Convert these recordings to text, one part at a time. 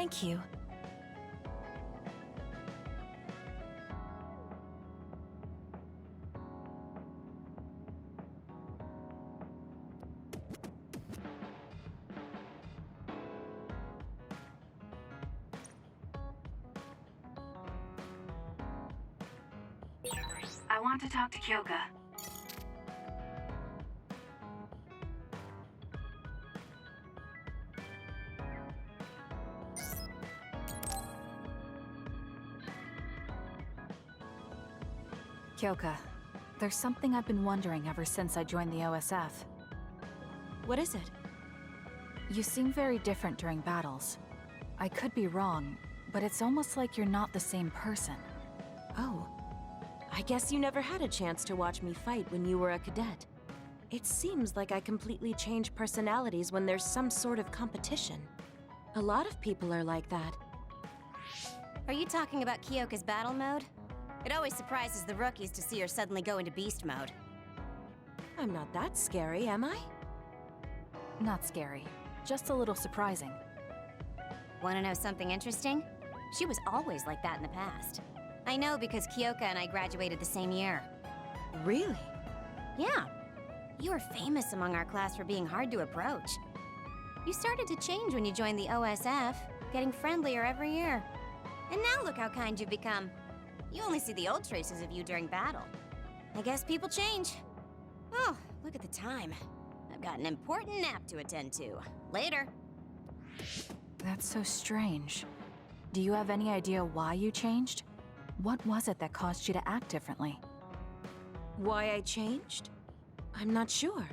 Thank you. I want to talk to Kyoka. Kyoka, there's something I've been wondering ever since I joined the OSF. What is it? You seem very different during battles. I could be wrong, but it's almost like you're not the same person. Oh. I guess you never had a chance to watch me fight when you were a cadet. It seems like I completely change personalities when there's some sort of competition. A lot of people are like that. Are you talking about Kyoka's battle mode? It always surprises the rookies to see her suddenly go into beast mode. I'm not that scary, am I? Not scary, just a little surprising. Want to know something interesting? She was always like that in the past. I know because Kyoka and I graduated the same year. Really? Yeah. You were famous among our class for being hard to approach. You started to change when you joined the OSF, getting friendlier every year. And now look how kind you've become. You only see the old traces of you during battle. I guess people change. Oh, look at the time. I've got an important nap to attend to. Later. That's so strange. Do you have any idea why you changed? What was it that caused you to act differently? Why I changed? I'm not sure.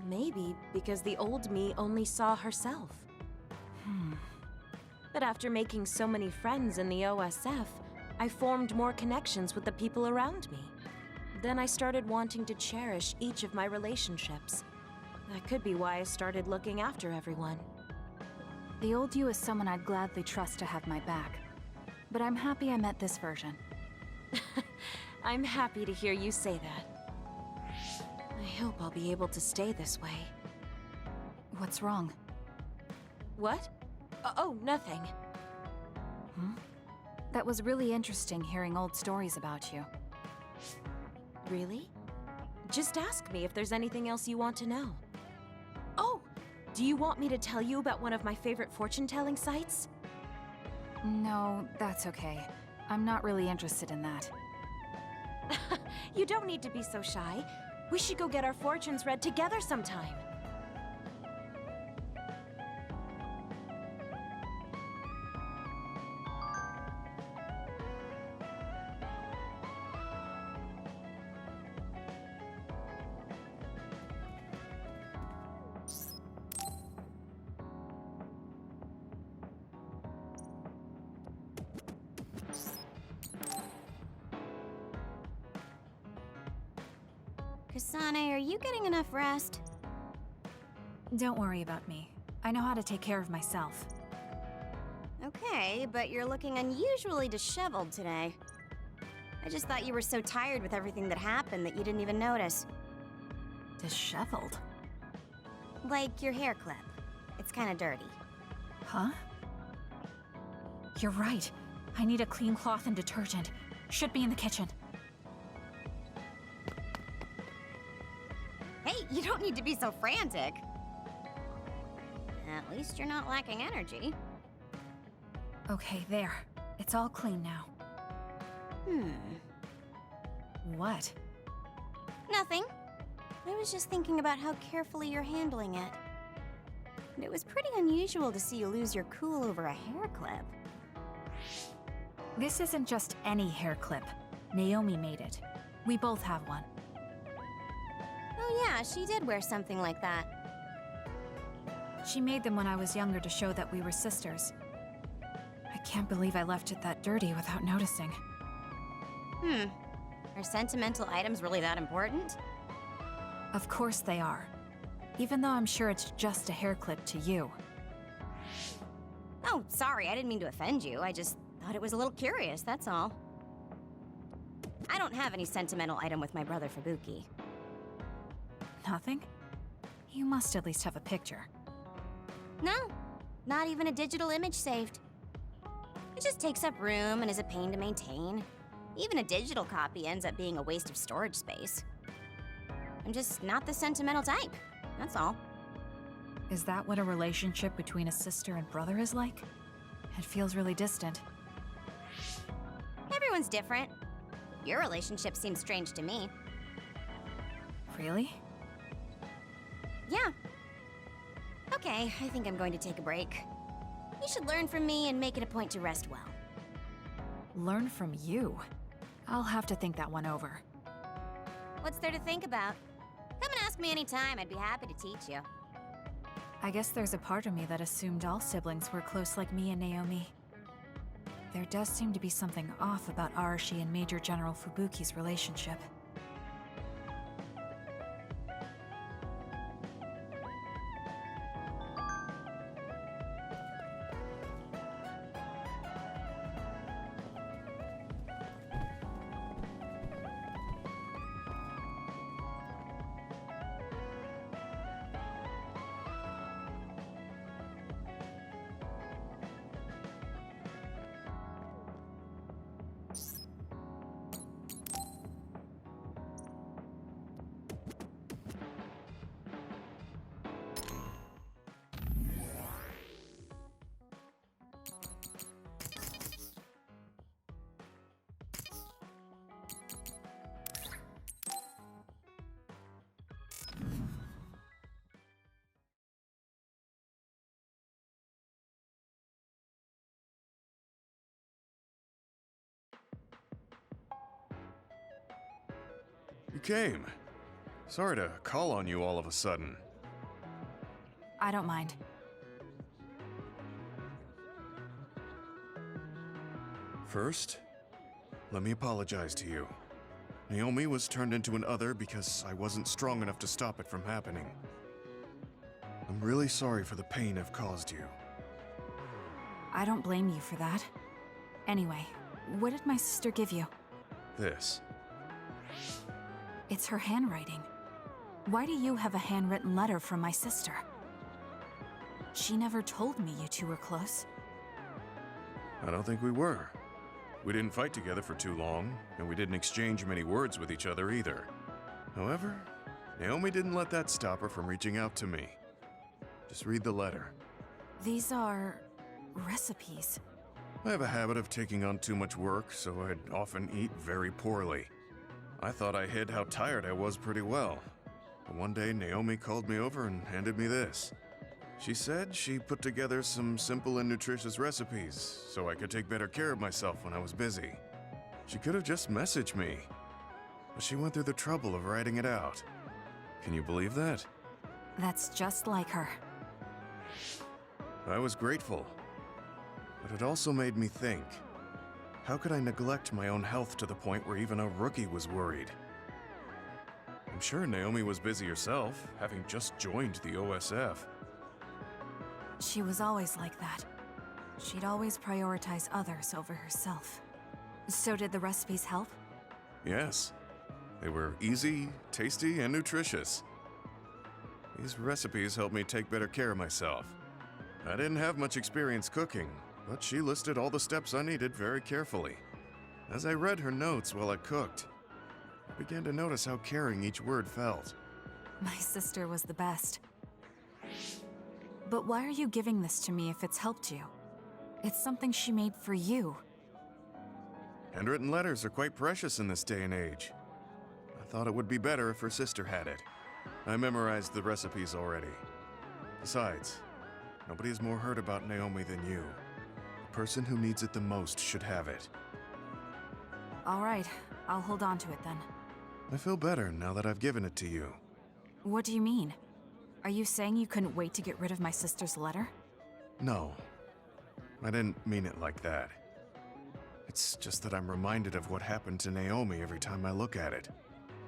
Maybe because the old me only saw herself. But after making so many friends in the OSF, I formed more connections with the people around me. Then I started wanting to cherish each of my relationships. That could be why I started looking after everyone. The old you is someone I'd gladly trust to have my back. But I'm happy I met this version. I'm happy to hear you say that. I hope I'll be able to stay this way. What's wrong? What? Oh, nothing. That was really interesting hearing old stories about you. Really? Just ask me if there's anything else you want to know. Oh! Do you want me to tell you about one of my favorite fortune-telling sites? No, that's okay. I'm not really interested in that. You don't need to be so shy. We should go get our fortunes read together sometime. Kasane, are you getting enough rest? Don't worry about me. I know how to take care of myself. Okay, but you're looking unusually disheveled today. I just thought you were so tired with everything that happened that you didn't even notice. Disheveled? Like your hair clip. It's kinda dirty. Huh? You're right. I need a clean cloth and detergent. Should be in the kitchen. Hey, you don't need to be so frantic. At least you're not lacking energy. Okay, there. It's all clean now. What? Nothing. I was just thinking about how carefully you're handling it. And it was pretty unusual to see you lose your cool over a hair clip. This isn't just any hair clip. Naomi made it. We both have one. Oh yeah, she did wear something like that. She made them when I was younger to show that we were sisters. I can't believe I left it that dirty without noticing. Are sentimental items really that important? Of course they are. Even though I'm sure it's just a hair clip to you. Oh, sorry, I didn't mean to offend you. I just thought it was a little curious, that's all. I don't have any sentimental item with my brother Fubuki. Nothing? You must at least have a picture. No, not even a digital image saved. It just takes up room and is a pain to maintain. Even a digital copy ends up being a waste of storage space. I'm just not the sentimental type, that's all. Is that what a relationship between a sister and brother is like? It feels really distant. Everyone's different. Your relationship seems strange to me. Really? Yeah. Okay, I think I'm going to take a break. You should learn from me and make it a point to rest well. Learn from you? I'll have to think that one over. What's there to think about? Come and ask me anytime, I'd be happy to teach you. I guess there's a part of me that assumed all siblings were close like me and Naomi. There does seem to be something off about Arashi and Major General Fubuki's relationship. You came. Sorry to call on you all of a sudden. I don't mind. First, let me apologize to you. Naomi was turned into an other because I wasn't strong enough to stop it from happening. I'm really sorry for the pain I've caused you. I don't blame you for that. Anyway, what did my sister give you? This. It's her handwriting. Why do you have a handwritten letter from my sister? She never told me you two were close. I don't think we were. We didn't fight together for too long, and we didn't exchange many words with each other either. However, Naomi didn't let that stop her from reaching out to me. Just read the letter. These are recipes. I have a habit of taking on too much work, so I'd often eat very poorly. I thought I hid how tired I was pretty well. But one day, Naomi called me over and handed me this. She said she put together some simple and nutritious recipes so I could take better care of myself when I was busy. She could have just messaged me, but she went through the trouble of writing it out. Can you believe that? That's just like her. I was grateful, but it also made me think. How could I neglect my own health to the point where even a rookie was worried? I'm sure Naomi was busy herself, having just joined the OSF. She was always like that. She'd always prioritize others over herself. So did the recipes help? Yes. They were easy, tasty, and nutritious. These recipes helped me take better care of myself. I didn't have much experience cooking, but she listed all the steps I needed very carefully. As I read her notes while I cooked, I began to notice how caring each word felt. My sister was the best. But why are you giving this to me if it's helped you? It's something she made for you. Handwritten letters are quite precious in this day and age. I thought it would be better if her sister had it. I memorized the recipes already. Besides, nobody has more heard about Naomi than you. The person who needs it the most should have it. All right, I'll hold on to it then. I feel better now that I've given it to you. What do you mean? Are you saying you couldn't wait to get rid of my sister's letter? No, I didn't mean it like that. It's just that I'm reminded of what happened to Naomi every time I look at it.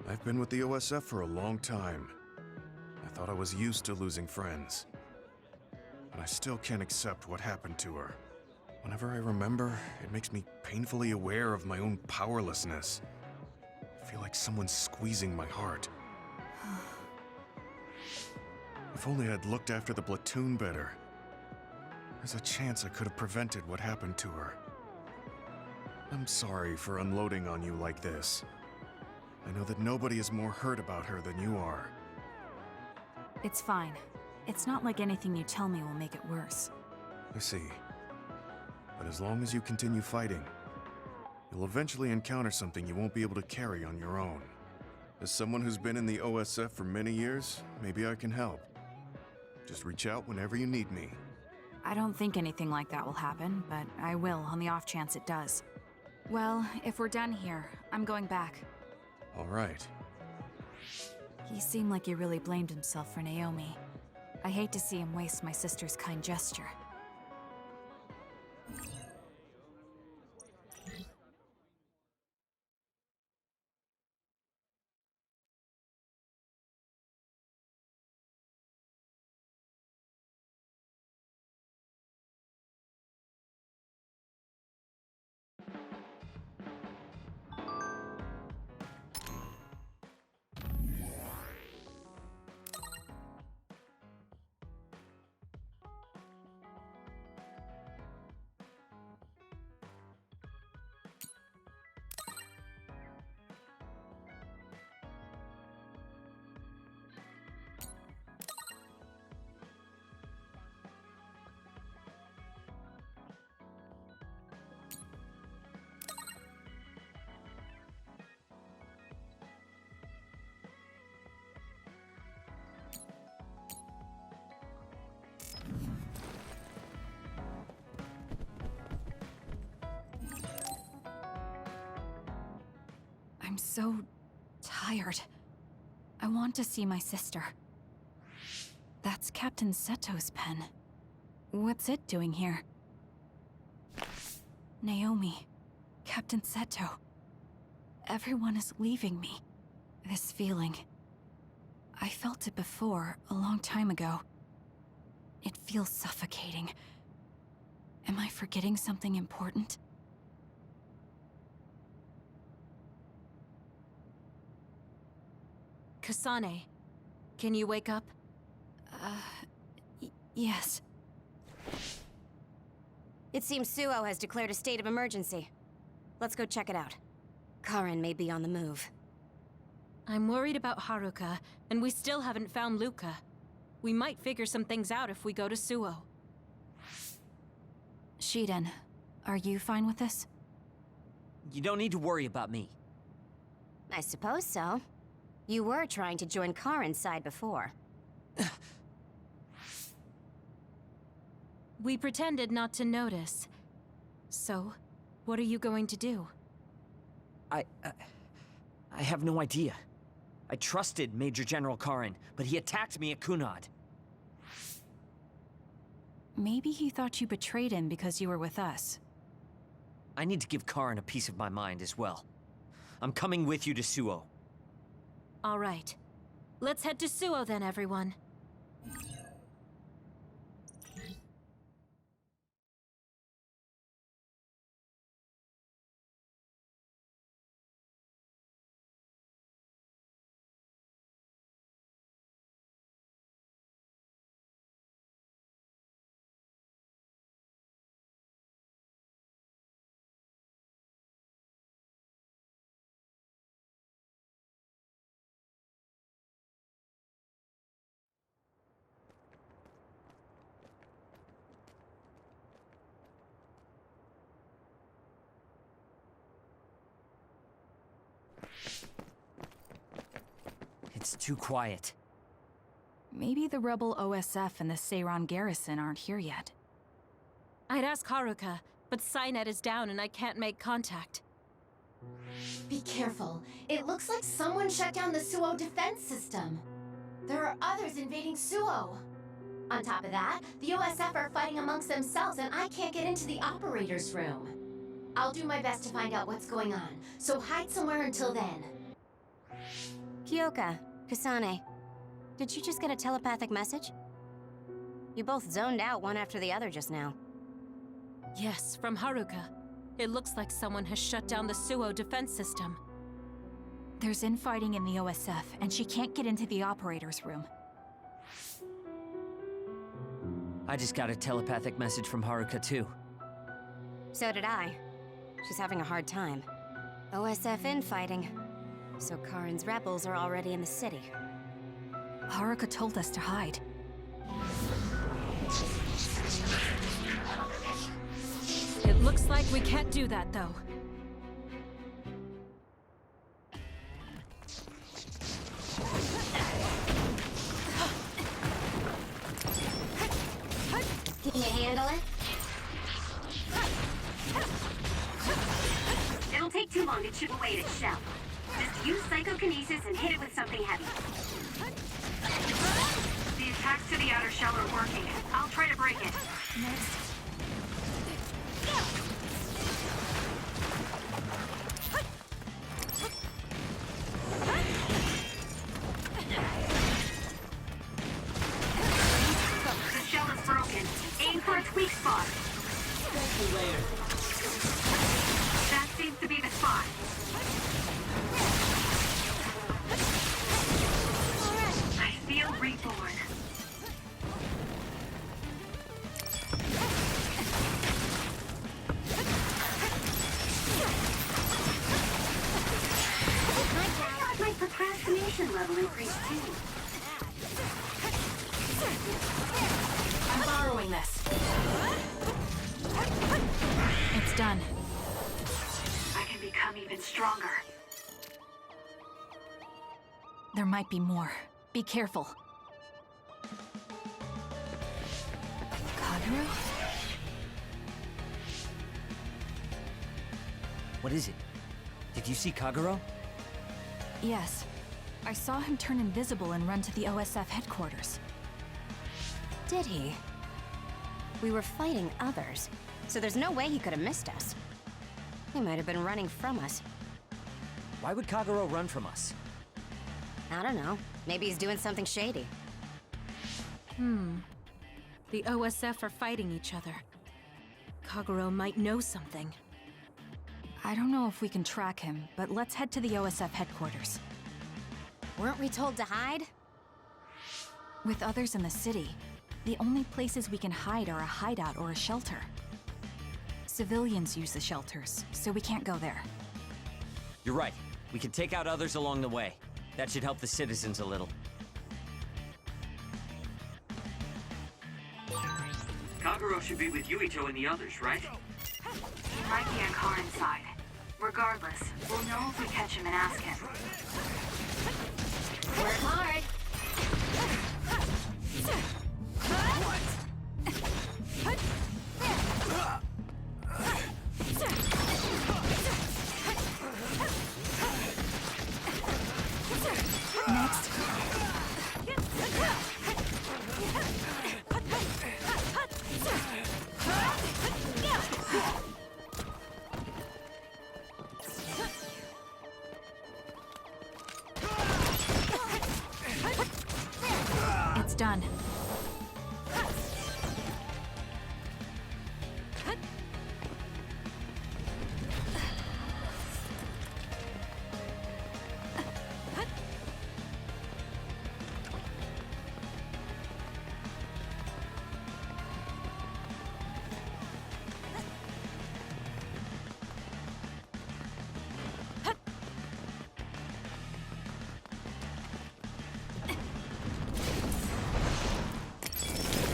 I've been with the OSF for a long time. I thought I was used to losing friends. But I still can't accept what happened to her. Whenever I remember, it makes me painfully aware of my own powerlessness. I feel like someone's squeezing my heart. If only I'd looked after the platoon better. There's a chance I could have prevented what happened to her. I'm sorry for unloading on you like this. I know that nobody is more hurt about her than you are. It's fine. It's not like anything you tell me will make it worse. I see. But as long as you continue fighting, you'll eventually encounter something you won't be able to carry on your own. As someone who's been in the OSF for many years, maybe I can help. Just reach out whenever you need me. I don't think anything like that will happen, but I will on the off chance it does. Well, if we're done here, I'm going back. All right. He seemed like he really blamed himself for Naomi. I hate to see him waste my sister's kind gesture. I'm so tired. I want to see my sister. That's Captain Seto's pen. What's it doing here? Naomi, Captain Seto. Everyone is leaving me. This feeling. I felt it before, a long time ago. It feels suffocating. Am I forgetting something important? Kasane, can you wake up? Yes. It seems Suo has declared a state of emergency. Let's go check it out. Karin may be on the move. I'm worried about Haruka, and we still haven't found Luca. We might figure some things out if we go to Suo. Shiden, are you fine with this? You don't need to worry about me. I suppose so. You were trying to join Karin's side before. We pretended not to notice. So, what are you going to do? I have no idea. I trusted Major General Karin, but he attacked me at Kunad. Maybe he thought you betrayed him because you were with us. I need to give Karin a piece of my mind as well. I'm coming with you to Suo. All right. Let's head to Suo then, everyone. It's too quiet. Maybe the rebel OSF and the Seiran garrison aren't here yet. I'd ask Haruka, but Cynet is down and I can't make contact. Be careful. It looks like someone shut down the Suo defense system. There are others invading Suo. On top of that, the OSF are fighting amongst themselves and I can't get into the operator's room. I'll do my best to find out what's going on, so hide somewhere until then. Kyoka, Kasane, did you just get a telepathic message? You both zoned out one after the other just now. Yes, from Haruka. It looks like someone has shut down the Suo defense system. There's infighting in the OSF, and she can't get into the operator's room. I just got a telepathic message from Haruka too. So did I. She's having a hard time. OSF infighting. So Karin's rebels are already in the city. Haruka told us to hide. It looks like we can't do that, though. Can you handle it? It'll take too long to chip away at its shell. Just use psychokinesis and hit it with something heavy. The attacks to the outer shell are working. I'll try to break it. Next. The shell is broken. Aim for its weak spot. That seems to be the spot. I feel reborn. My procrastination level increased too. I'm borrowing this. It's done. I can become even stronger. There might be more. Be careful. Kagero? What is it? Did you see Kagero? Yes. I saw him turn invisible and run to the OSF headquarters. Did he? We were fighting others, so there's no way he could have missed us. He might have been running from us. Why would Kagero run from us? I don't know. Maybe he's doing something shady. The OSF are fighting each other. Kagero might know something. I don't know if we can track him, but let's head to the OSF headquarters. Weren't we told to hide? With others in the city, the only places we can hide are a hideout or a shelter. Civilians use the shelters, so we can't go there. You're right. We can take out others along the way. That should help the citizens a little. Kagero should be with Yuito and the others, right? He might be on Karin's side. Regardless, we'll know if we catch him and ask him. Work hard. Next. It's done.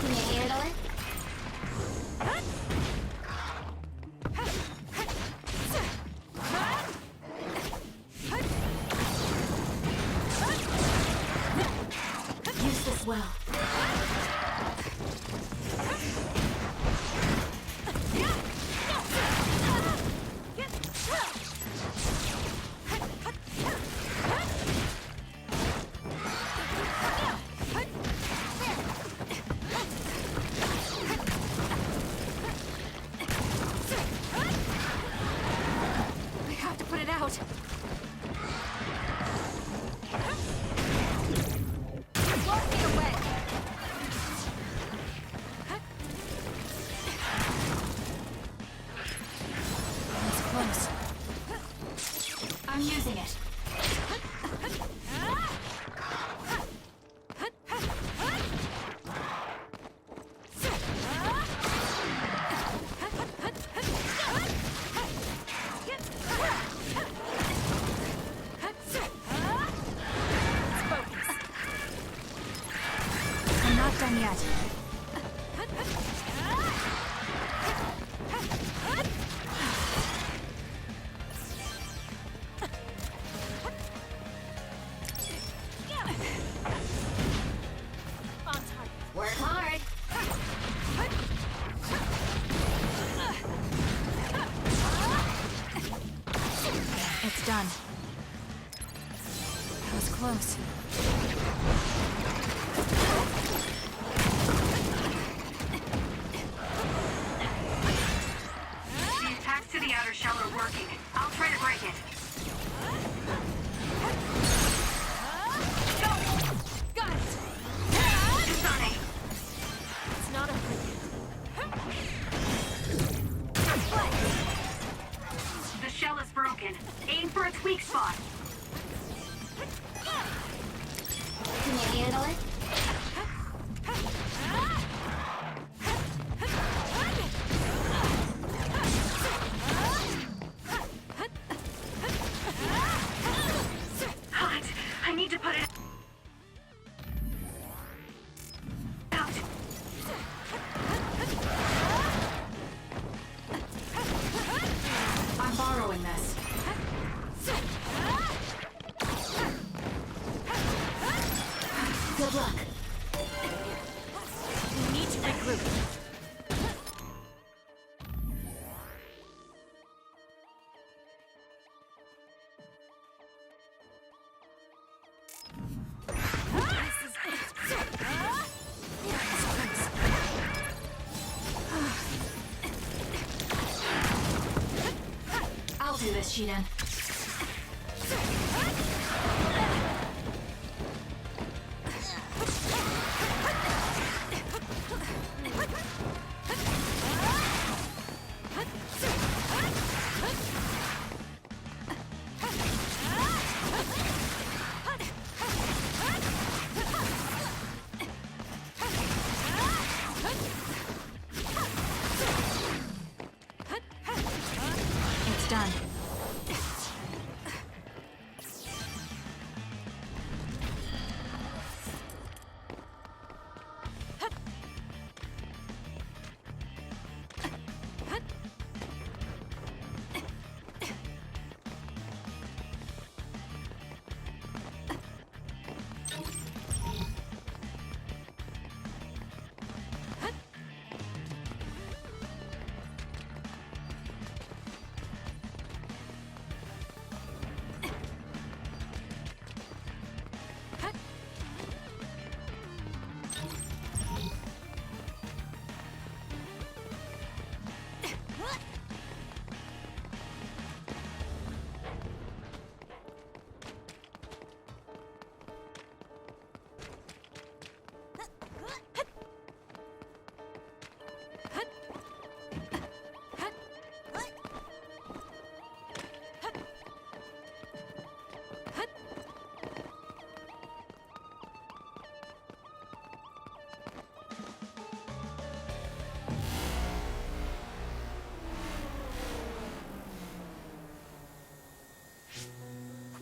Can you handle it? Use this well. I have to put it out. It's close. I'm using it. not done yet. Work hard. It's done. That was close. The attacks to the outer shell are working. I'll try to break it. Got it! Kasane, It's not over yet. the shell is broken. Aim for its weak spot. Can you handle it? Hot. I need to put it out. I'm borrowing this. Good luck. We need to regroup. I'll do this, Shiden. It's done.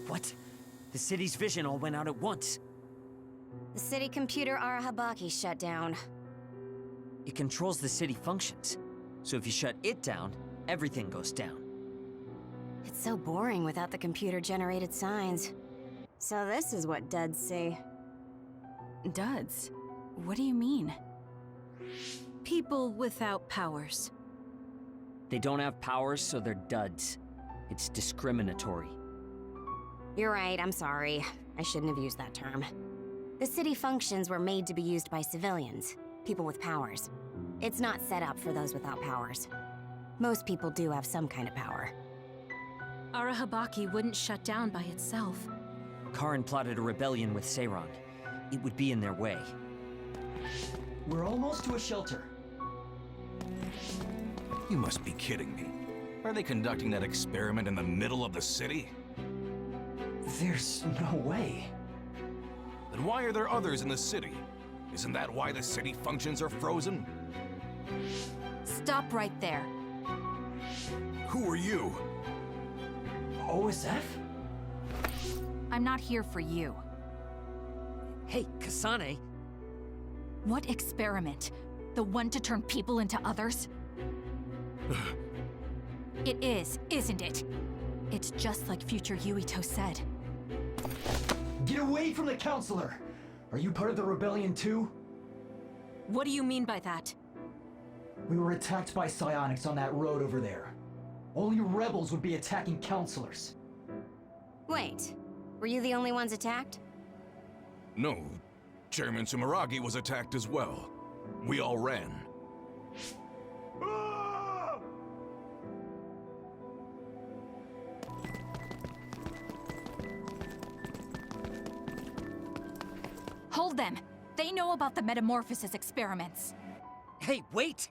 What? The city's vision all went out at once. The city computer Arahabaki shut down. It controls the city functions. So if you shut it down, everything goes down. It's so boring without the computer-generated signs. So this is what duds see. Duds? What do you mean? People without powers. They don't have powers, so they're duds. It's discriminatory. You're right, I'm sorry. I shouldn't have used that term. The city functions were made to be used by civilians, people with powers. It's not set up for those without powers. Most people do have some kind of power. Arahabaki wouldn't shut down by itself. Karin plotted a rebellion with Seiran. It would be in their way. We're almost to a shelter. You must be kidding me. Are they conducting that experiment in the middle of the city? There's no way. Then why are there others in the city? Isn't that why the city functions are frozen? Stop right there. Who are you? OSF? I'm not here for you. Hey, Kasane! What experiment? The one to turn people into others? It is, isn't it? It's just like future Yuito said. Get away from the counselor! Are you part of the rebellion too? What do you mean by that? We were attacked by psionics on that road over there. Only rebels would be attacking counselors. Wait, were you the only ones attacked? No, Chairman Sumeragi was attacked as well. We all ran. Hold them! They know about the metamorphosis experiments. Hey, wait!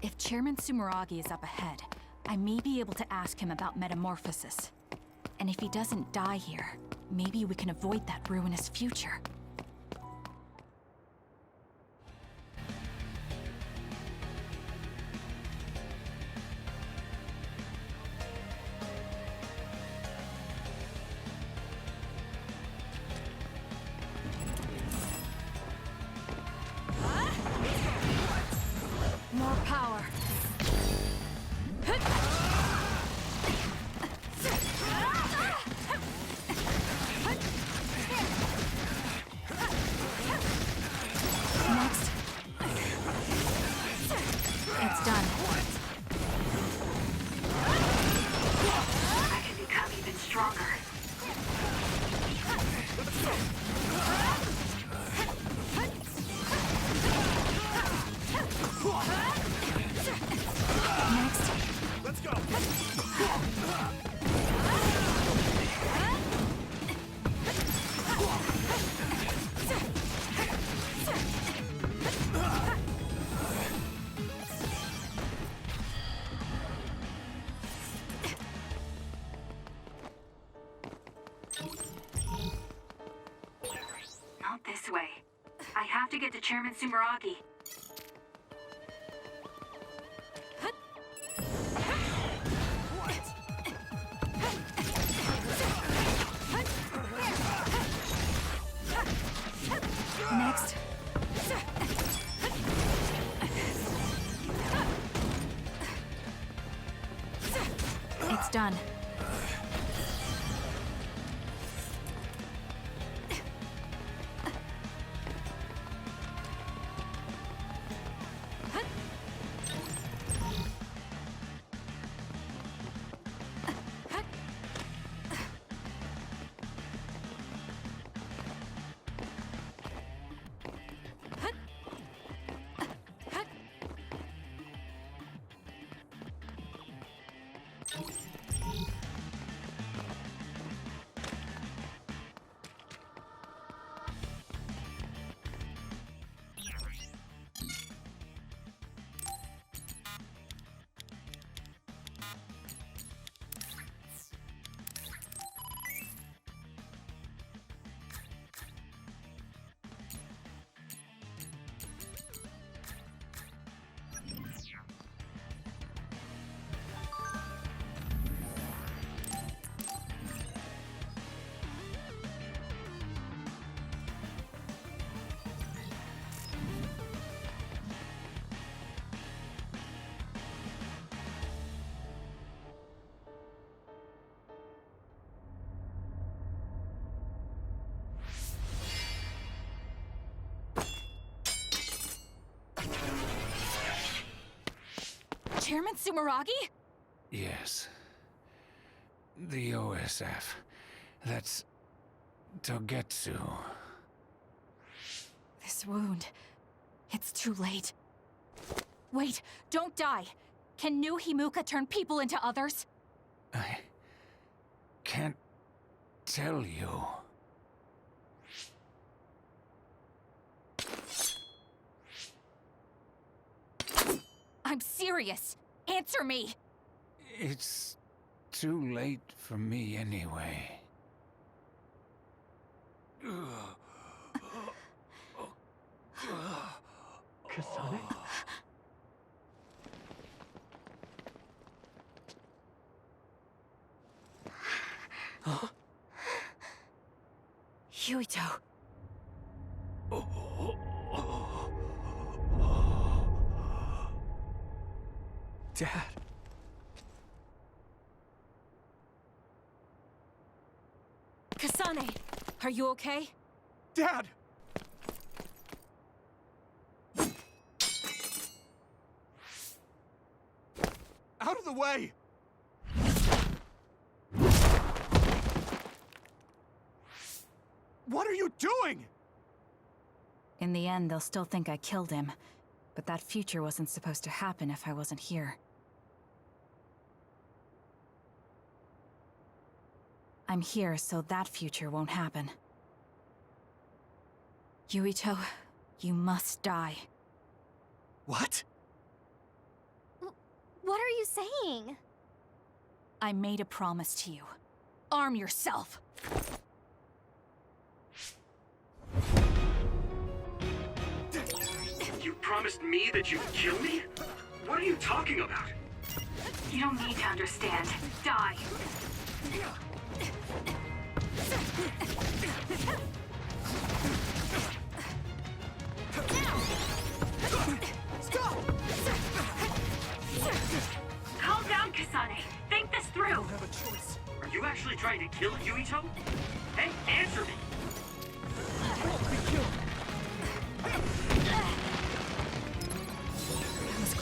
If Chairman Sumeragi is up ahead, I may be able to ask him about metamorphosis. And if he doesn't die here, maybe we can avoid that ruinous future. More power. Next. It's done. I can become even stronger. Next. Let's go! Not this way. I have to get to Chairman Sumeragi. Next. It's done. Chairman Sumeragi? Yes. The OSF. That's Togetsu. This wound. It's too late. Wait, don't die. Can new Himuka turn people into others? I can't tell you. I'm serious. Answer me. It's too late for me anyway. Kasane? Yuito. Dad. Kasane, are you okay? Dad! Out of the way! What are you doing? In the end, they'll still think I killed him. But that future wasn't supposed to happen if I wasn't here. I'm here so that future won't happen. Yuito, you must die. What? What are you saying? I made a promise to you. Arm yourself! You promised me that you would kill me? What are you talking about? You don't need to understand. Die. Stop! Calm down, Kasane. Think this through. I don't have a choice. Are you actually trying to kill Yuito? Hey, answer me! I won't be killed.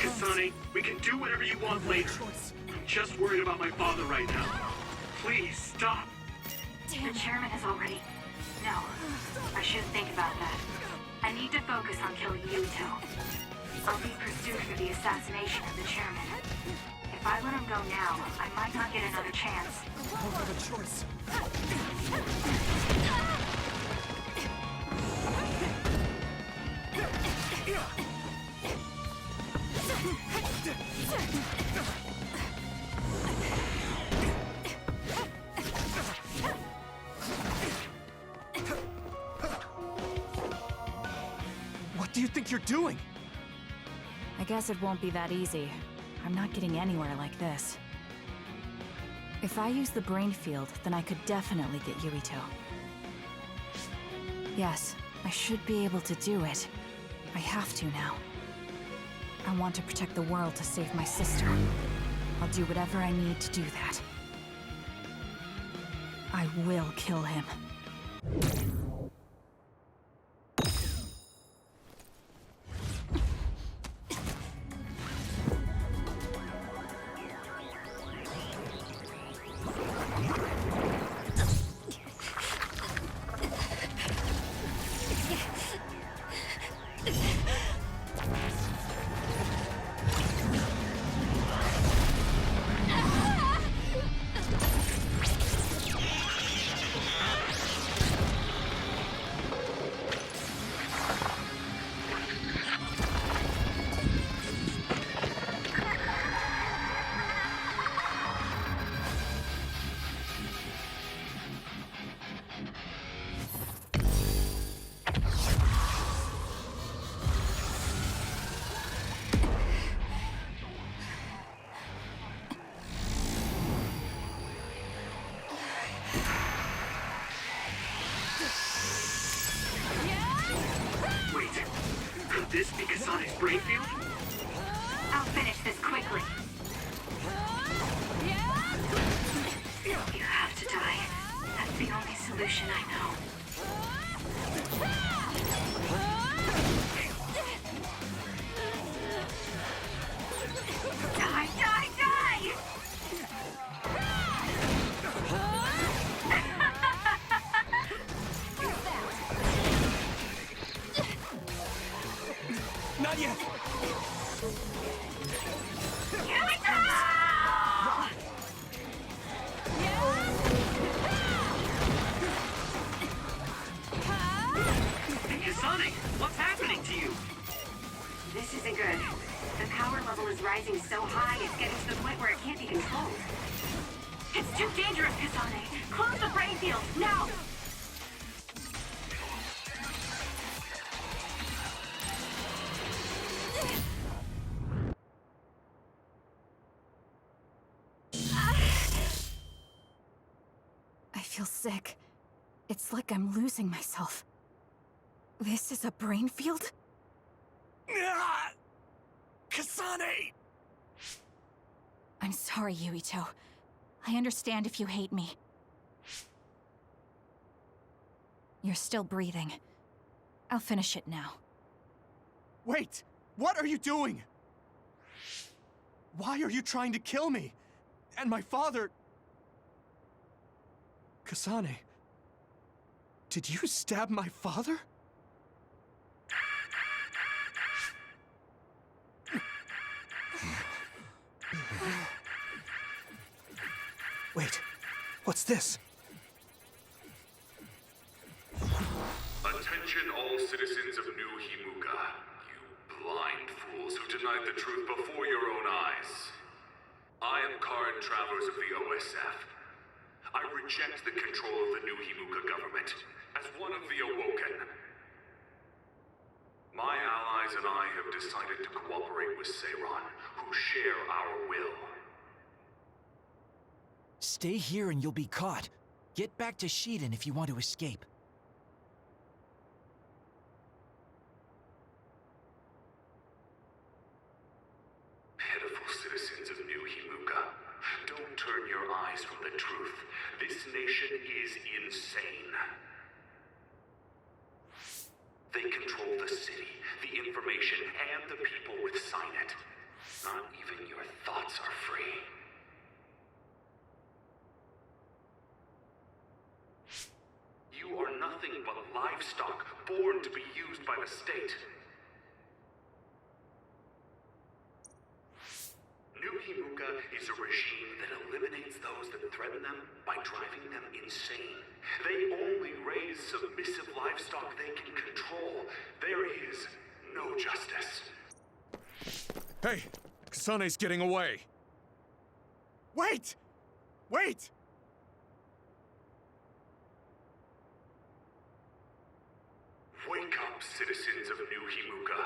Kasane, we can do whatever you want later. I'm just worried about my father right now. Please, stop. The chairman is already... No, I shouldn't think about that. I need to focus on killing Yuito. I'll be pursued for the assassination of the chairman. If I let him go now, I might not get another chance. I don't have a choice. What do you think you're doing? I guess it won't be that easy. I'm not getting anywhere like this. If I use the brain field, then I could definitely get Yuito. Yes, I should be able to do it. I have to now. I want to protect the world to save my sister. I'll do whatever I need to do that. I will kill him. This be Kasane's brain field? I'll finish this quickly. You have to die. That's the only solution I know. Die, die, die! Not yet! Kasane, what's happening to you? This isn't good. The power level is rising so high, it's getting to the point where it can't be controlled. It's too dangerous, Kasane. Close the brain field, now! I feel sick. It's like I'm losing myself. This is a brain field? Ah! Kasane! I'm sorry, Yuito. I understand if you hate me. You're still breathing. I'll finish it now. Wait! What are you doing? Why are you trying to kill me? And my father... Kasane... Did you stab my father? Wait, what's this? Attention all citizens of New Himuka, you blind fools who denied the truth before your own eyes. I am Karin Travelers of the OSF. I reject the control of the New Himuka government as one of the Awoken. My allies and I have decided to cooperate with Seiran, who share our will. Stay here and you'll be caught. Get back to Shiden if you want to escape. Pitiful citizens of New Himuka, don't turn your eyes from the truth. This nation is insane. They control the city, the information, and the people with Signet. Not even your thoughts are free. You are nothing but livestock, born to be used by the state. New Himuka is a regime that eliminates those that threaten them by driving them insane. They only raise submissive livestock they can control. There is no justice. Hey! Kasane's getting away! Wait! Wait! Wake up, citizens of New Himuka.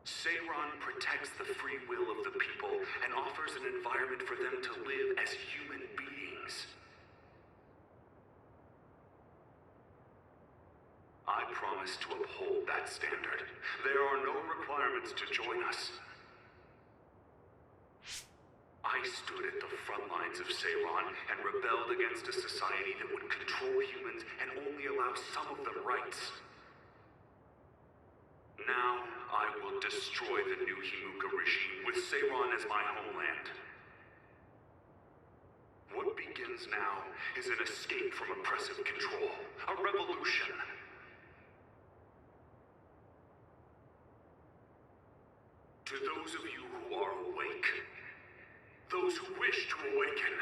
Seiran protects the free will of the people and offers an environment for them to live as human beings. I promise to uphold that standard. There are no requirements to join us. I stood at the front lines of Seiran and rebelled against a society that would control humans and only allow some of them rights. Now, I will destroy the New Himuka regime with Seiran as my homeland. What begins now is an escape from oppressive control, a revolution. To those of you who are awake, those who wish to awaken,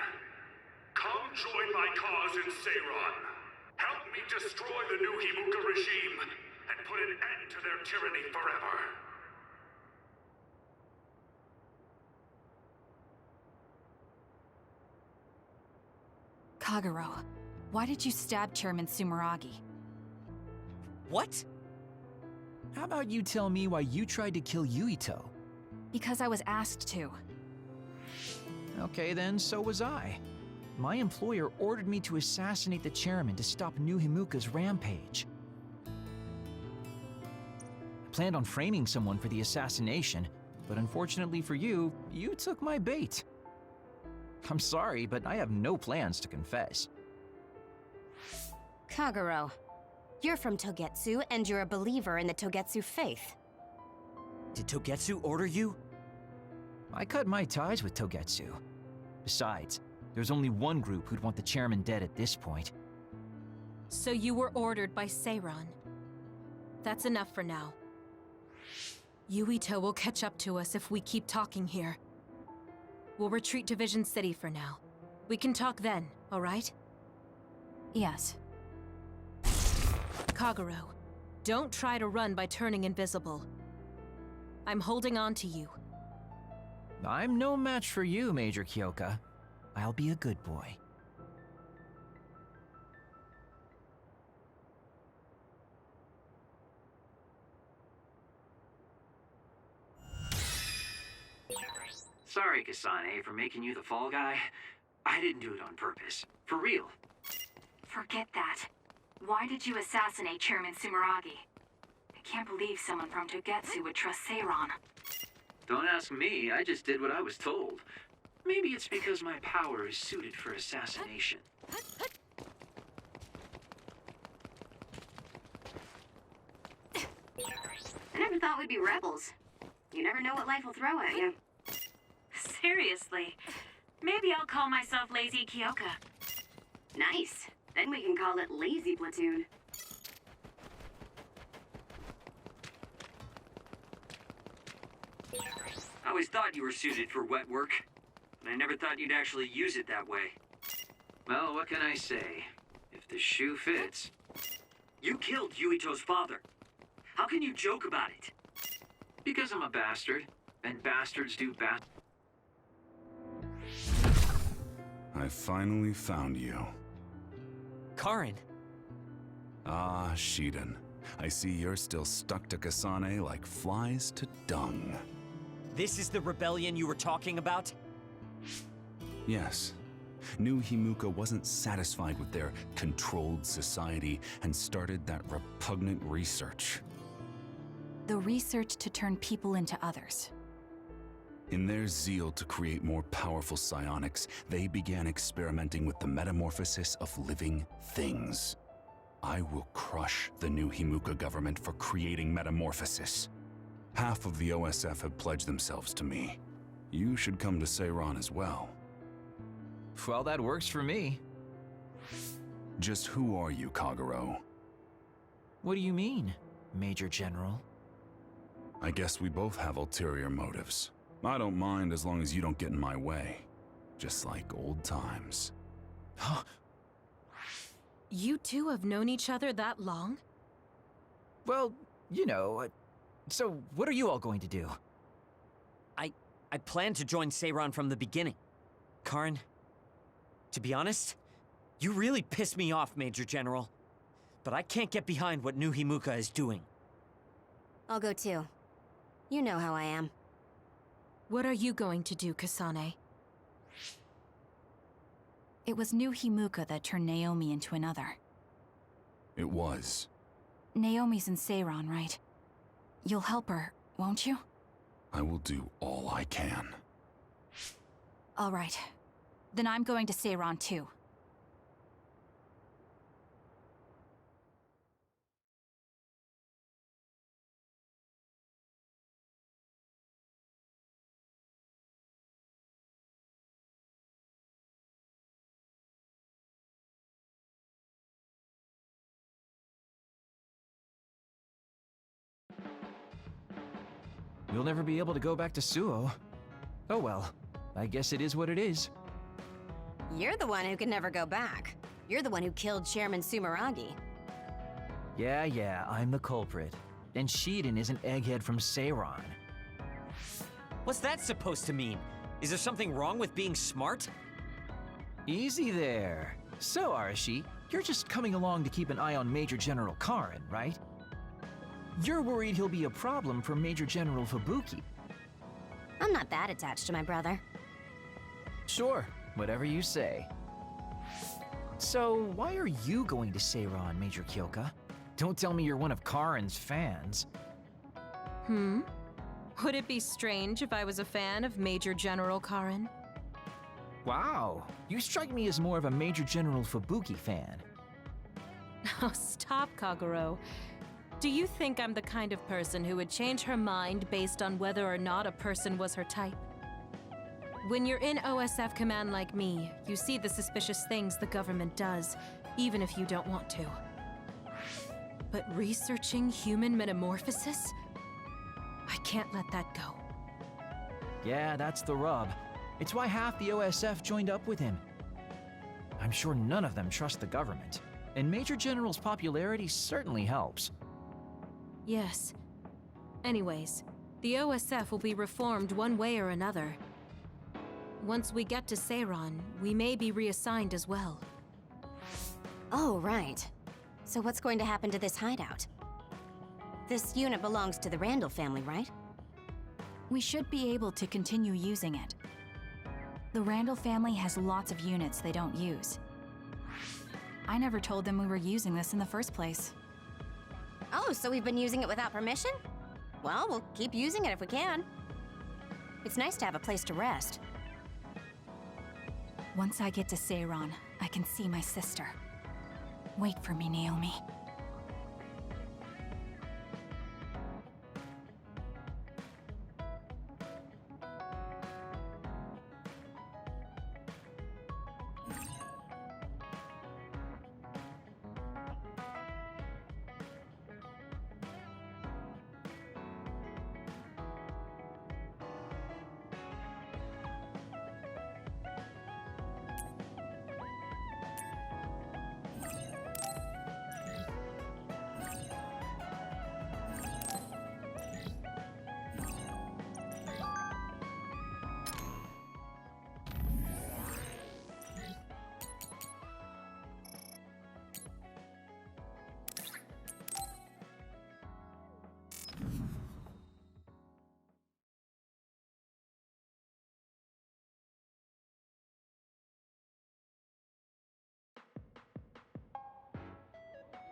come join my cause in Seiran. Help me destroy the New Himuka regime and put an end to their tyranny forever. Kagero, why did you stab Chairman Sumeragi? What? How about you tell me why you tried to kill Yuito? Because I was asked to. Okay then, so was I. My employer ordered me to assassinate the chairman to stop New Himuka's rampage. I planned on framing someone for the assassination, but unfortunately for you, you took my bait. I'm sorry, but I have no plans to confess. Kagero, you're from Togetsu, and you're a believer in the Togetsu faith. Did Togetsu order you? I cut my ties with Togetsu. Besides, there's only one group who'd want the chairman dead at this point. So you were ordered by Seiran. That's enough for now. Yuito will catch up to us if we keep talking here. We'll retreat to Vision City for now. We can talk then, all right? Yes. Kagero, don't try to run by turning invisible. I'm holding on to you. I'm no match for you, Major Kyoka. I'll be a good boy. Sorry, Kasane, for making you the fall guy. I didn't do it on purpose. For real. Forget that. Why did you assassinate Chairman Sumeragi? I can't believe someone from Togetsu would trust Seiran. Don't ask me, I just did what I was told. Maybe it's because my power is suited for assassination. I never thought we'd be rebels. You never know what life will throw at you. Seriously. Maybe I'll call myself Lazy Kyoka. Nice. Then we can call it Lazy Platoon. I always thought you were suited for wet work, but I never thought you'd actually use it that way. Well, what can I say? If the shoe fits... You killed Yuito's father. How can you joke about it? Because I'm a bastard, and bastards do bad. I finally found you. Karin. Ah, Shiden. I see you're still stuck to Kasane like flies to dung. This is the rebellion you were talking about? Yes. New Himuka wasn't satisfied with their controlled society and started that repugnant research. The research to turn people into others. In their zeal to create more powerful psionics, they began experimenting with the metamorphosis of living things. I will crush the New Himuka government for creating metamorphosis. Half of the OSF have pledged themselves to me. You should come to Seiran as well. Well, that works for me. Just who are you, Kagero? What do you mean, Major General? I guess we both have ulterior motives. I don't mind as long as you don't get in my way. Just like old times. You two have known each other that long? Well, you know, so what are you all going to do? I planned to join Seiran from the beginning. Karin, to be honest, you really piss me off, Major General. But I can't get behind what New Himuka is doing. I'll go too. You know how I am. What are you going to do, Kasane? It was New Himuka that turned Naomi into another. It was. Naomi's in Seiran, right? You'll help her, won't you? I will do all I can. All right. Then I'm going to Seiran too. You'll never be able to go back to Suo. Oh well, I guess it is what it is. You're the one who can never go back. You're the one who killed Chairman Sumeragi. Yeah, I'm the culprit. And Shiden is an egghead from Seiran. What's that supposed to mean? Is there something wrong with being smart? Easy there. So, Arashi, you're just coming along to keep an eye on Major General Karin, right? You're worried he'll be a problem for Major General Fubuki. I'm not that attached to my brother. Sure, whatever you say. So, why are you going to Seiran, Major Kyoka? Don't tell me you're one of Karin's fans. Would it be strange if I was a fan of Major General Karin? Wow, you strike me as more of a Major General Fubuki fan. Oh, stop, Kagero. Do you think I'm the kind of person who would change her mind based on whether or not a person was her type? When you're in OSF command like me, you see the suspicious things the government does, even if you don't want to. But researching human metamorphosis? I can't let that go. Yeah, that's the rub. It's why half the OSF joined up with him. I'm sure none of them trust the government, and Major General's popularity certainly helps. Yes. Anyways, the OSF will be reformed one way or another. Once we get to Seiran, we may be reassigned as well. Oh, right. So what's going to happen to this hideout? This unit belongs to the Randall family, right? We should be able to continue using it. The Randall family has lots of units they don't use. I never told them we were using this in the first place. Oh, so we've been using it without permission? Well, we'll keep using it if we can. It's nice to have a place to rest. Once I get to Seiran, I can see my sister. Wait for me, Naomi.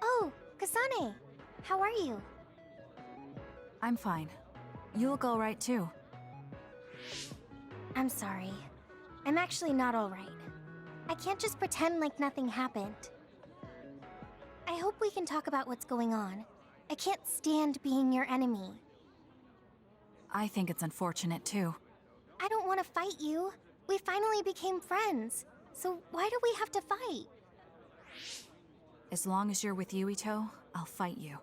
Oh, Kasane! How are you? I'm fine. You look all right too. I'm sorry. I'm actually not all right. I can't just pretend like nothing happened. I hope we can talk about what's going on. I can't stand being your enemy. I think it's unfortunate too. I don't want to fight you. We finally became friends. So why do we have to fight? As long as you're with Yuito, I'll fight you.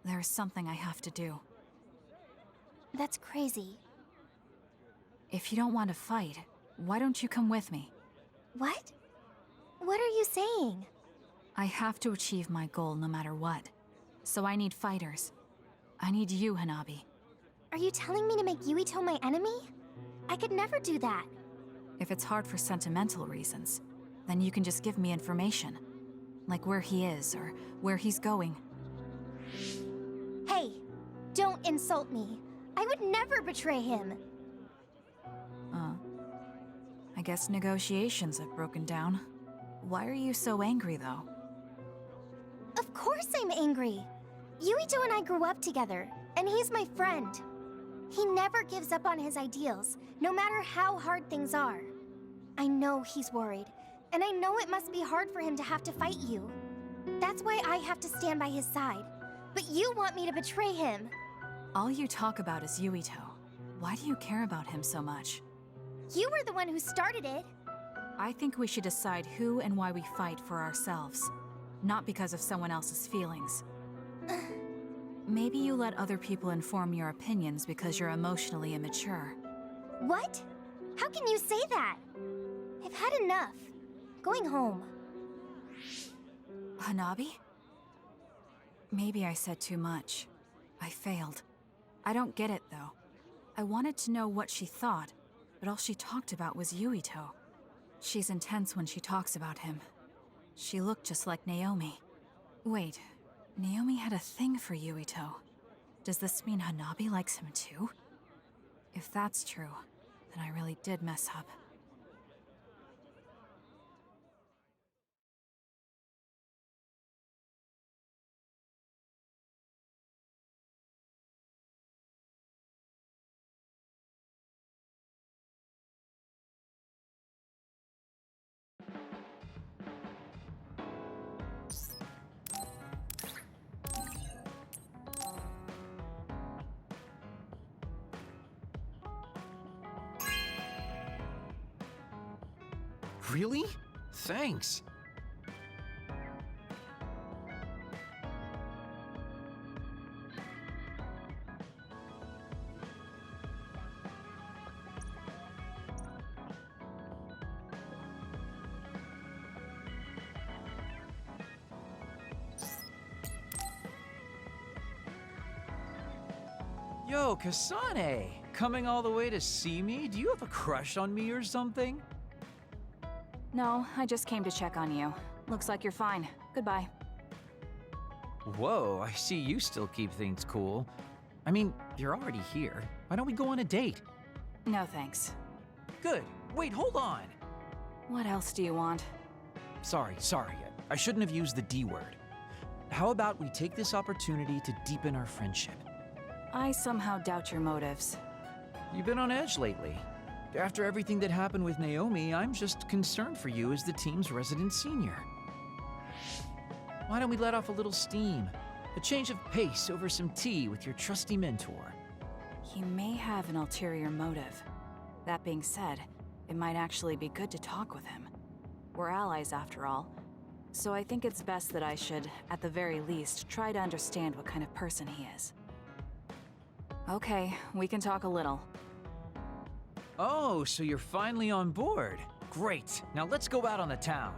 There's something I have to do. That's crazy. If you don't want to fight, why don't you come with me? What? What are you saying? I have to achieve my goal no matter what. So I need fighters. I need you, Hanabi. Are you telling me to make Yuito my enemy? I could never do that. If it's hard for sentimental reasons, then you can just give me information. Like where he is, or where he's going. Hey, don't insult me. I would never betray him. I guess negotiations have broken down. Why are you so angry, though? Of course I'm angry. Yuito and I grew up together, and he's my friend. He never gives up on his ideals, no matter how hard things are. I know he's worried, and I know it must be hard for him to have to fight you. That's why I have to stand by his side. But you want me to betray him. All you talk about is Yuito. Why do you care about him so much? You were the one who started it. I think we should decide who and why we fight for ourselves, not because of someone else's feelings. Maybe you let other people inform your opinions because you're emotionally immature. What? How can you say that? I've had enough. Going home. Hanabi? Maybe I said too much. I failed. I don't get it, though. I wanted to know what she thought, but all she talked about was Yuito. She's intense when she talks about him. She looked just like Naomi. Wait, Naomi had a thing for Yuito. Does this mean Hanabi likes him too? If that's true, then I really did mess up. Really? Thanks. Yo, Kasane! Coming all the way to see me? Do you have a crush on me or something? No, I just came to check on you. Looks like you're fine. Goodbye. Whoa, I see you still keep things cool. I mean, you're already here. Why don't we go on a date? No thanks. Good. Wait, hold on! What else do you want? Sorry. I shouldn't have used the D word. How about we take this opportunity to deepen our friendship? I somehow doubt your motives. You've been on edge lately. After everything that happened with Naomi, I'm just concerned for you as the team's resident senior. Why don't we let off a little steam? A change of pace over some tea with your trusty mentor. He may have an ulterior motive. That being said, it might actually be good to talk with him. We're allies after all, so I think it's best that I should, at the very least, try to understand what kind of person he is. Okay, we can talk a little. Oh, so you're finally on board. Great. Now let's go out on the town.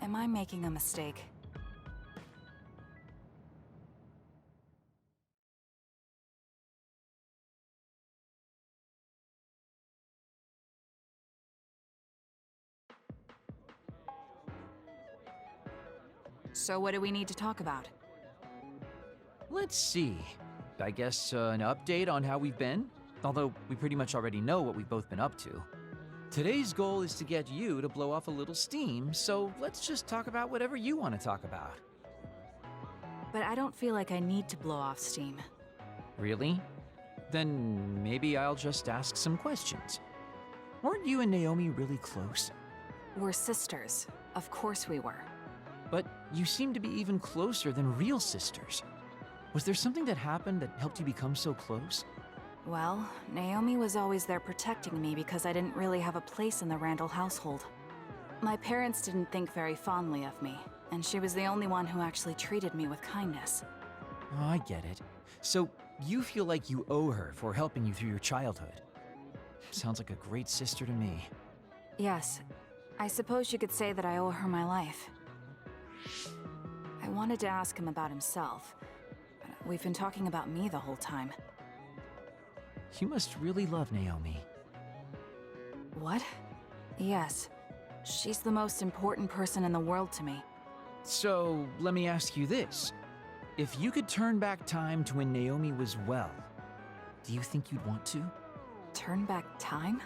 Am I making a mistake? So what do we need to talk about? Let's see. I guess an update on how we've been? Although we pretty much already know what we've both been up to. Today's goal is to get you to blow off a little steam, so let's just talk about whatever you want to talk about. But I don't feel like I need to blow off steam. Really? Then maybe I'll just ask some questions. Weren't you and Naomi really close? We're sisters. Of course we were. But you seem to be even closer than real sisters. Was there something that happened that helped you become so close? Well, Naomi was always there protecting me because I didn't really have a place in the Randall household. My parents didn't think very fondly of me, and she was the only one who actually treated me with kindness. Oh, I get it. So you feel like you owe her for helping you through your childhood. Sounds like a great sister to me. Yes, I suppose you could say that I owe her my life. I wanted to ask him about himself, but we've been talking about me the whole time. You must really love Naomi. What? Yes. She's the most important person in the world to me. So, let me ask you this. If you could turn back time to when Naomi was well, do you think you'd want to? Turn back time?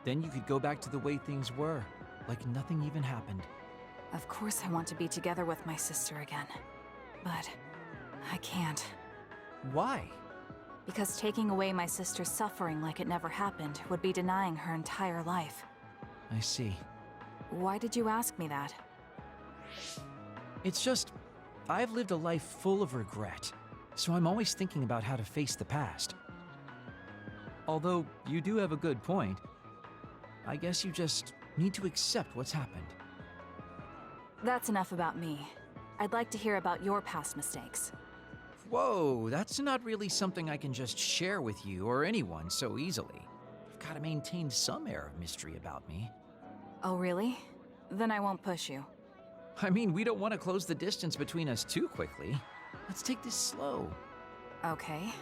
Then you could go back to the way things were, like nothing even happened. Of course I want to be together with my sister again. But I can't. Why? Because taking away my sister's suffering like it never happened would be denying her entire life. I see. Why did you ask me that? It's just, I've lived a life full of regret, so I'm always thinking about how to face the past. Although, you do have a good point. I guess you just need to accept what's happened. That's enough about me. I'd like to hear about your past mistakes. Whoa, that's not really something I can just share with you or anyone so easily. I've got to maintain some air of mystery about me. Oh, really? Then I won't push you. I mean, we don't want to close the distance between us too quickly. Let's take this slow. Okay.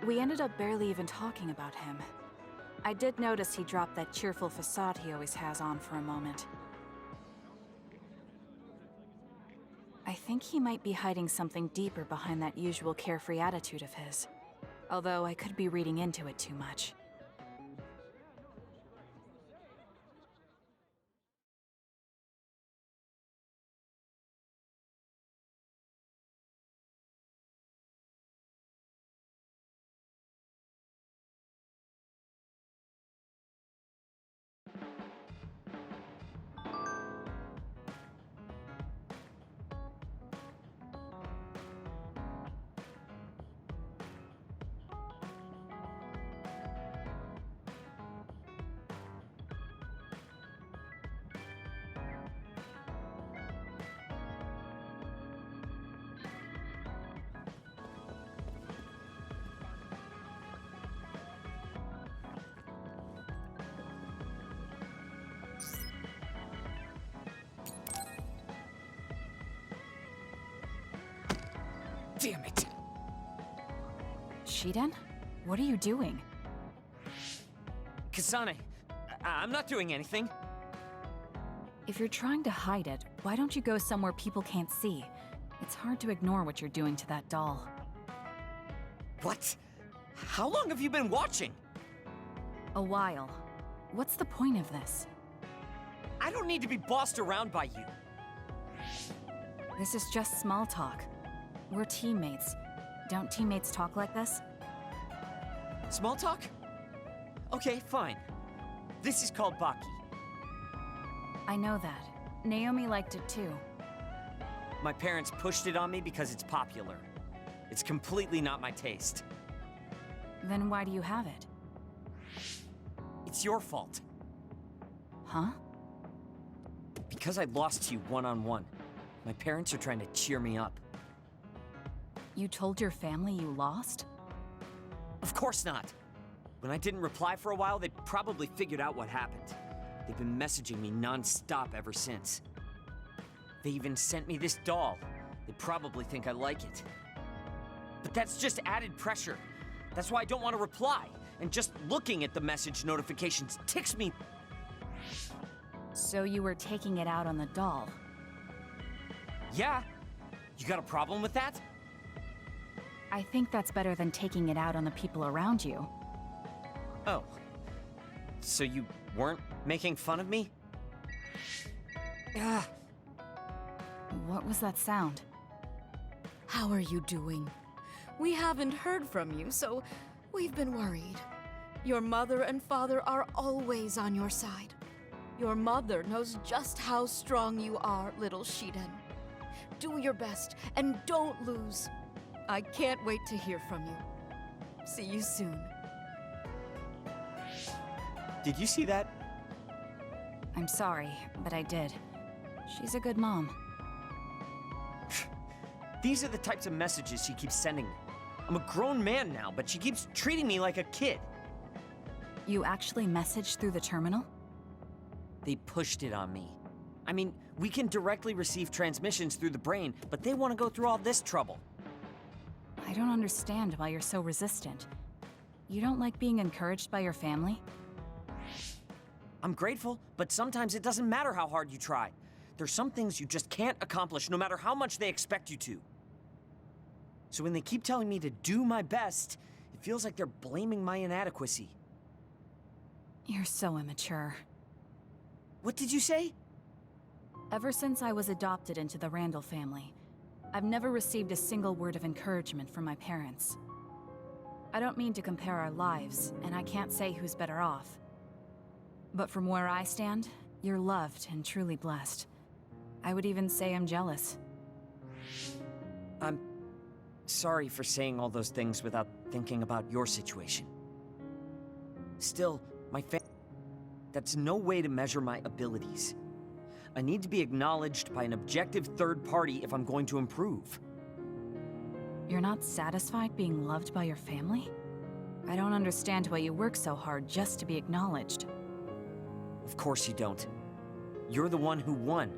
We ended up barely even talking about him. I did notice he dropped that cheerful facade he always has on for a moment. I think he might be hiding something deeper behind that usual carefree attitude of his. Although I could be reading into it too much. Damn it! Shiden? What are you doing? Kasane, I'm not doing anything. If you're trying to hide it, why don't you go somewhere people can't see? It's hard to ignore what you're doing to that doll. What? How long have you been watching? A while. What's the point of this? I don't need to be bossed around by you. This is just small talk. We're teammates. Don't teammates talk like this? Small talk? Okay, fine. This is called Baki. I know that. Naomi liked it too. My parents pushed it on me because it's popular. It's completely not my taste. Then why do you have it? It's your fault. Huh? Because I lost to you one-on-one. My parents are trying to cheer me up. You told your family you lost? Of course not. When I didn't reply for a while, they probably figured out what happened. They've been messaging me non-stop ever since. They even sent me this doll. They probably think I like it. But that's just added pressure. That's why I don't want to reply. And just looking at the message notifications ticks me. So you were taking it out on the doll? Yeah. You got a problem with that? I think that's better than taking it out on the people around you. Oh. So you weren't making fun of me? Ah. What was that sound? How are you doing? We haven't heard from you, so we've been worried. Your mother and father are always on your side. Your mother knows just how strong you are, little Shiden. Do your best and don't lose. I can't wait to hear from you. See you soon. Did you see that? I'm sorry, but I did. She's a good mom. These are the types of messages she keeps sending me. I'm a grown man now, but she keeps treating me like a kid. You actually messaged through the terminal? They pushed it on me. I mean, we can directly receive transmissions through the brain, but they want to go through all this trouble. I don't understand why you're so resistant. You don't like being encouraged by your family? I'm grateful, but sometimes it doesn't matter how hard you try. There's some things you just can't accomplish no matter how much they expect you to. So when they keep telling me to do my best, it feels like they're blaming my inadequacy. You're so immature. What did you say? Ever since I was adopted into the Randall family, I've never received a single word of encouragement from my parents. I don't mean to compare our lives, and I can't say who's better off. But from where I stand, you're loved and truly blessed. I would even say I'm jealous. I'm sorry for saying all those things without thinking about your situation. Still, that's no way to measure my abilities. I need to be acknowledged by an objective third party if I'm going to improve. You're not satisfied being loved by your family? I don't understand why you work so hard just to be acknowledged. Of course you don't. You're the one who won,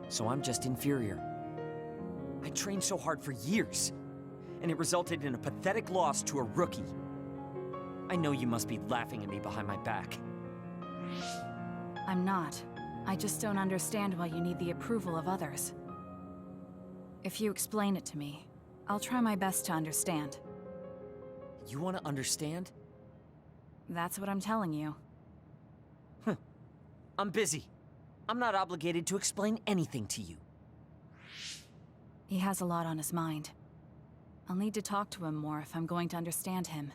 so I'm just inferior. I trained so hard for years, and it resulted in a pathetic loss to a rookie. I know you must be laughing at me behind my back. I'm not. I just don't understand why you need the approval of others. If you explain it to me, I'll try my best to understand. You want to understand? That's what I'm telling you. I'm busy. I'm not obligated to explain anything to you. He has a lot on his mind. I'll need to talk to him more if I'm going to understand him.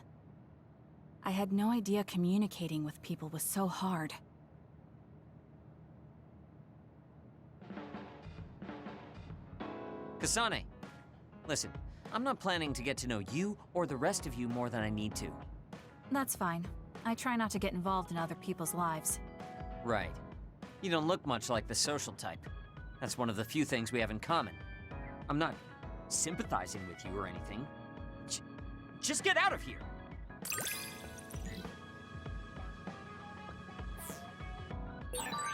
I had no idea communicating with people was so hard. Kasane, listen, I'm not planning to get to know you or the rest of you more than I need to. That's fine. I try not to get involved in other people's lives. Right. You don't look much like the social type. That's one of the few things we have in common. I'm not sympathizing with you or anything. Just get out of here!